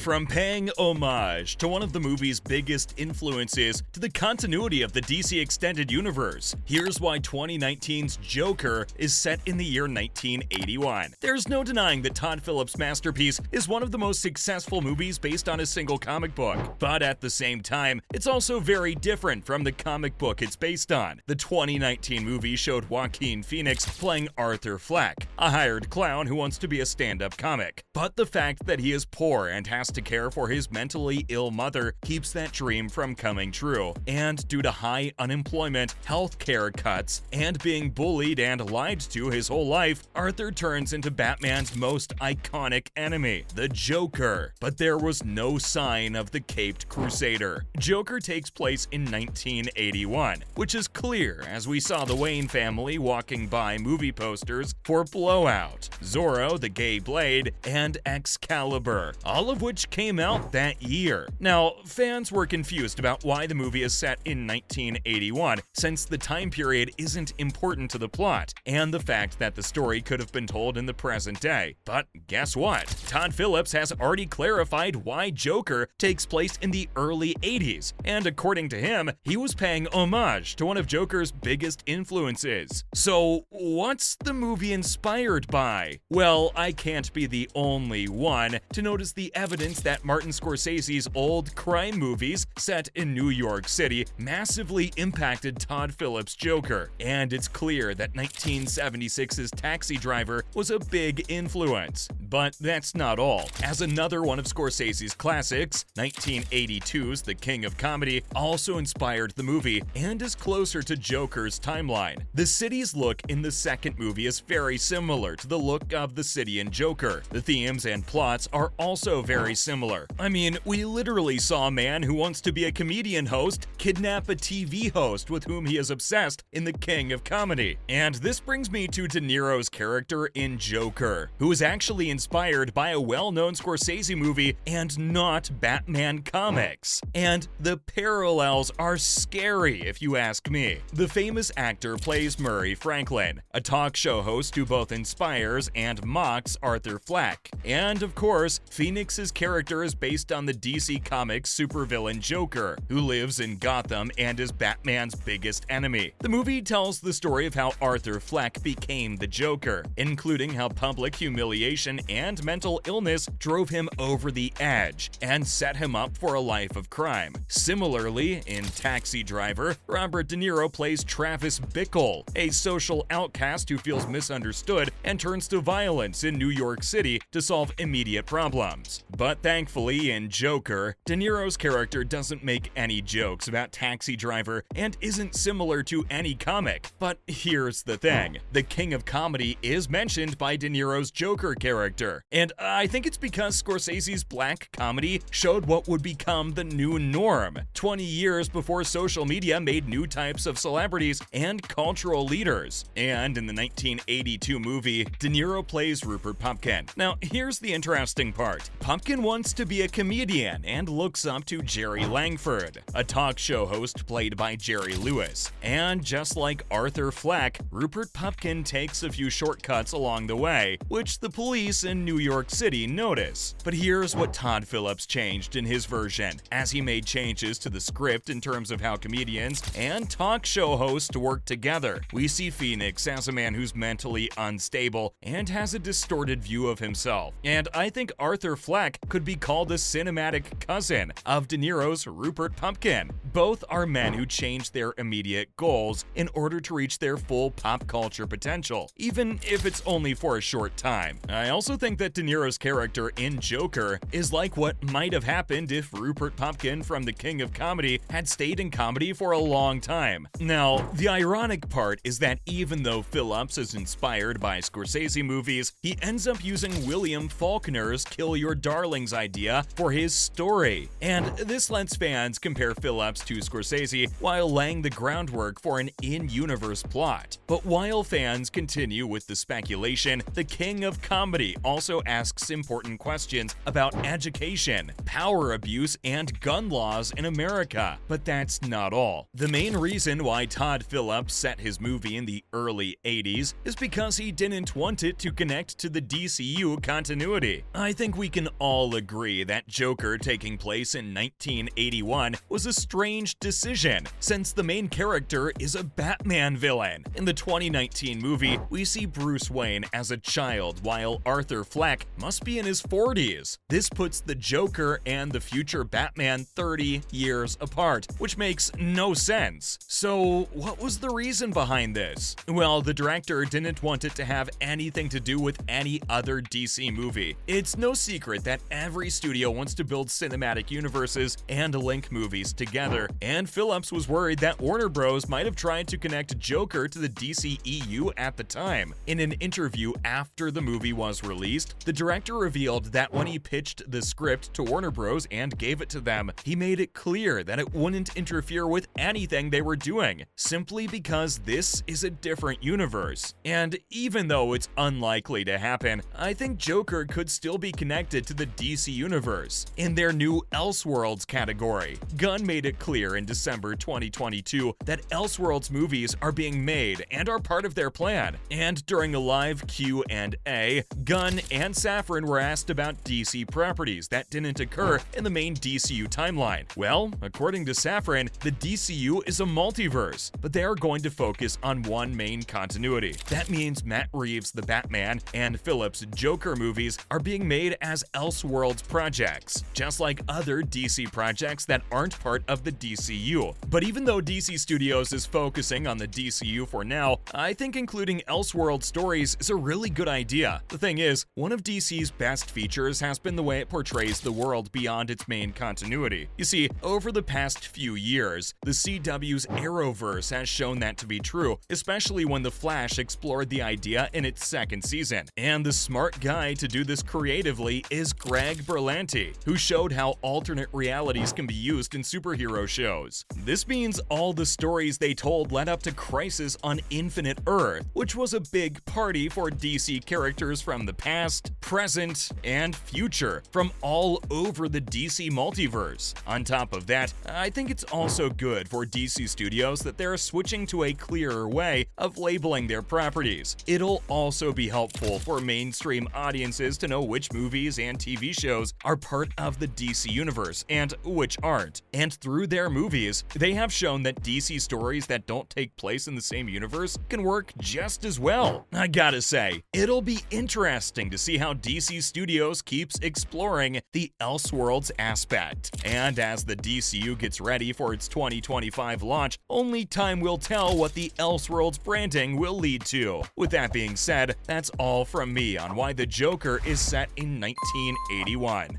From paying homage to one of the movie's biggest influences to the continuity of the DC Extended Universe, here's why 2019's Joker is set in the year 1981. There's no denying that Todd Phillips' masterpiece is one of the most successful movies based on a single comic book, but at the same time, it's also very different from the comic book it's based on. The 2019 movie showed Joaquin Phoenix playing Arthur Fleck, a hired clown who wants to be a stand-up comic. But the fact that he is poor and has to care for his mentally ill mother keeps that dream from coming true. And due to high unemployment, healthcare cuts, and being bullied and lied to his whole life, Arthur turns into Batman's most iconic enemy, the Joker. But there was no sign of the caped crusader. Joker takes place in 1981, which is clear as we saw the Wayne family walking by movie posters for Blowout, Zorro the Gay Blade, and Excalibur, all of which came out that year. Now, fans were confused about why the movie is set in 1981, since the time period isn't important to the plot, and the fact that the story could have been told in the present day. But guess what? Todd Phillips has already clarified why Joker takes place in the early 80s, and according to him, he was paying homage to one of Joker's biggest influences. So, what's the movie inspired by? Well, I can't be the only one to notice the evidence that Martin Scorsese's old crime movies set in New York City massively impacted Todd Phillips' Joker, and it's clear that 1976's Taxi Driver was a big influence. But that's not all, as another one of Scorsese's classics, 1982's The King of Comedy, also inspired the movie and is closer to Joker's timeline. The city's look in the second movie is very similar to the look of the city in Joker. The themes and plots are also very similar. I mean, we literally saw a man who wants to be a comedian host kidnap a TV host with whom he is obsessed in The King of Comedy. And this brings me to De Niro's character in Joker, who is actually inspired by a well-known Scorsese movie and not Batman comics. And the parallels are scary if you ask me. The famous actor plays Murray Franklin, a talk show host who both inspires and mocks Arthur Fleck. And of course, Phoenix's character is based on the DC Comics supervillain Joker, who lives in Gotham and is Batman's biggest enemy. The movie tells the story of how Arthur Fleck became the Joker, including how public humiliation and mental illness drove him over the edge and set him up for a life of crime. Similarly, in Taxi Driver, Robert De Niro plays Travis Bickle, a social outcast who feels misunderstood and turns to violence in New York City to solve immediate problems. But thankfully, in Joker, De Niro's character doesn't make any jokes about Taxi Driver and isn't similar to any comic. But here's the thing, the King of Comedy is mentioned by De Niro's Joker character, and I think it's because Scorsese's black comedy showed what would become the new norm 20 years before social media made new types of celebrities and cultural leaders. And in the 1982 movie, De Niro plays Rupert Pupkin. Now, here's the interesting part. Pupkin wants to be a comedian and looks up to Jerry Langford, a talk show host played by Jerry Lewis. And just like Arthur Fleck, Rupert Pupkin takes a few shortcuts along the way, which the police in New York City notice. But here's what Todd Phillips changed in his version, as he made changes to the script in terms of how comedians and talk show hosts work together. We see Phoenix as a man who's mentally unstable and has a distorted view of himself. And I think Arthur Fleck could be called a cinematic cousin of De Niro's Rupert Pupkin. Both are men who change their immediate goals in order to reach their full pop culture potential, even if it's only for a short time. I also think that De Niro's character in Joker is like what might have happened if Rupert Pupkin from The King of Comedy had stayed in comedy for a long time. Now, the ironic part is that even though Phillips is inspired by Scorsese movies, he ends up using William Faulkner's Kill Your Darlings idea for his story. And this lets fans compare Phillips to Scorsese while laying the groundwork for an in-universe plot. But while fans continue with the speculation, The King of Comedy also asks important questions about education, power abuse, and gun laws in America. But that's not all. The main reason why Todd Phillips set his movie in the early 80s is because he didn't want it to connect to the DCU continuity. I think we can all all agree that Joker taking place in 1981 was a strange decision, since the main character is a Batman villain. In the 2019 movie, we see Bruce Wayne as a child, while Arthur Fleck must be in his 40s. This puts the Joker and the future Batman 30 years apart, which makes no sense. So, what was the reason behind this? Well, the director didn't want it to have anything to do with any other DC movie. It's no secret that every studio wants to build cinematic universes and link movies together, and Phillips was worried that Warner Bros. Might have tried to connect Joker to the DCEU at the time. In an interview after the movie was released, the director revealed that when he pitched the script to Warner Bros. And gave it to them, he made it clear that it wouldn't interfere with anything they were doing, simply because this is a different universe. And even though it's unlikely to happen, I think Joker could still be connected to the DC universe in their new Elseworlds category. Gunn made it clear in December 2022 that Elseworlds movies are being made and are part of their plan. And during a live Q&A, Gunn and Safran were asked about DC properties that didn't occur in the main DCU timeline. Well, according to Safran, the DCU is a multiverse, but they are going to focus on one main continuity. That means Matt Reeves' The Batman and Phillips' Joker movies are being made as Elseworlds projects, just like other DC projects that aren't part of the DCU. But even though DC Studios is focusing on the DCU for now, I think including Elseworld stories is a really good idea. The thing is, one of DC's best features has been the way it portrays the world beyond its main continuity. You see, over the past few years, the CW's Arrowverse has shown that to be true, especially when The Flash explored the idea in its second season. And the smart guy to do this creatively is Greg Berlanti, who showed how alternate realities can be used in superhero shows. This means all the stories they told led up to Crisis on Infinite Earth, which was a big party for DC characters from the past, present, and future, from all over the DC multiverse. On top of that, I think it's also good for DC Studios that they're switching to a clearer way of labeling their properties. It'll also be helpful for mainstream audiences to know which movies and TV shows are part of the DC universe and which aren't. And through their movies, they have shown that DC stories that don't take place in the same universe can work just as well. I gotta say, it'll be interesting to see how DC Studios keeps exploring the Elseworlds aspect. And as the DCU gets ready for its 2025 launch, only time will tell what the Elseworlds branding will lead to. With that being said, that's all from me on why the Joker is set in 1981.